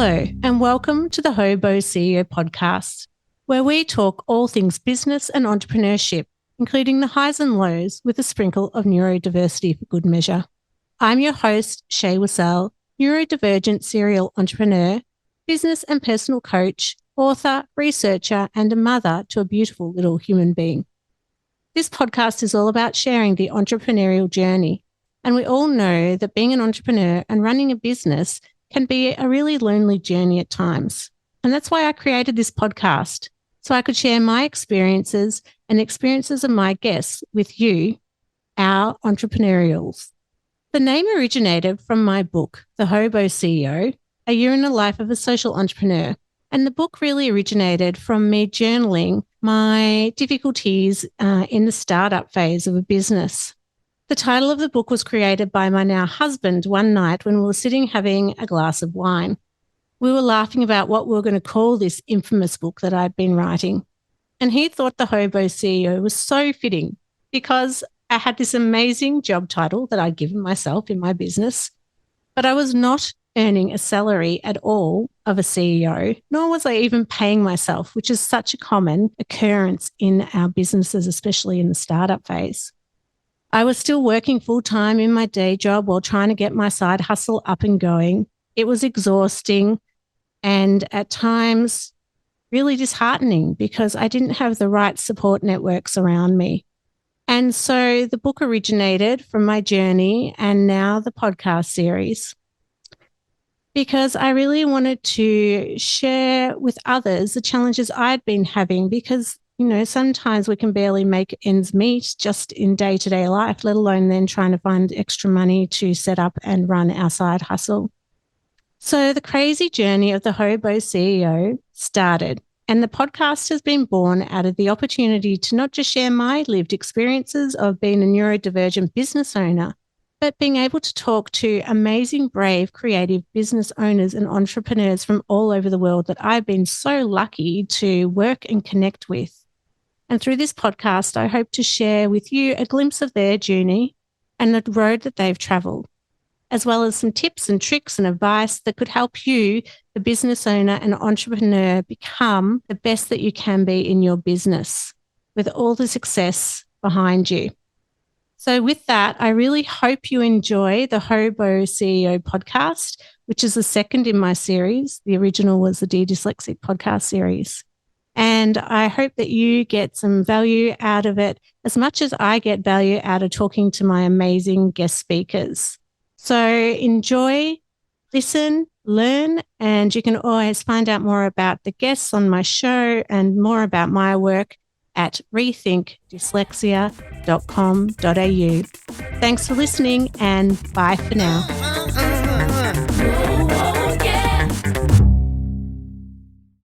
Hello, and welcome to the Hobo CEO podcast, where we talk all things business and entrepreneurship, including the highs and lows with a sprinkle of neurodiversity for good measure. I'm your host, Shae Wissell, neurodivergent serial entrepreneur, business and personal coach, author, researcher, and a mother to a beautiful little human being. This podcast is all about sharing the entrepreneurial journey, and we all know that being an entrepreneur and running a business can be a really lonely journey at times. And that's why I created this podcast, so I could share my experiences and experiences of my guests with you, our entrepreneurials. The name originated from my book, The Hobo CEO, A Year in the Life of a Social Entrepreneur. And the book really originated from me journaling my difficulties in the startup phase of a business. The title of the book was created by my now husband one night when we were sitting having a glass of wine. We were laughing about what we were going to call this infamous book that I'd been writing. And he thought The Hobo CEO was so fitting because I had this amazing job title that I'd given myself in my business, but I was not earning a salary at all of a CEO, nor was I even paying myself, which is such a common occurrence in our businesses, especially in the startup phase. I was still working full-time in my day job while trying to get my side hustle up and going. It was exhausting and at times really disheartening because I didn't have the right support networks around me. And so the book originated from my journey and now the podcast series, because I really wanted to share with others the challenges I'd been having because sometimes we can barely make ends meet just in day-to-day life, let alone then trying to find extra money to set up and run our side hustle. So the crazy journey of the Hobo CEO started, and the podcast has been born out of the opportunity to not just share my lived experiences of being a neurodivergent business owner, but being able to talk to amazing, brave, creative business owners and entrepreneurs from all over the world that I've been so lucky to work and connect with. And through this podcast, I hope to share with you a glimpse of their journey and the road that they've traveled, as well as some tips and tricks and advice that could help you, the business owner and entrepreneur, become the best that you can be in your business with all the success behind you. So with that, I really hope you enjoy the Hobo CEO podcast, which is the second in my series. The original was the Dyslexic podcast series. And I hope that you get some value out of it as much as I get value out of talking to my amazing guest speakers. So enjoy, listen, learn, and you can always find out more about the guests on my show and more about my work at rethinkdyslexia.com.au. Thanks for listening and bye for now.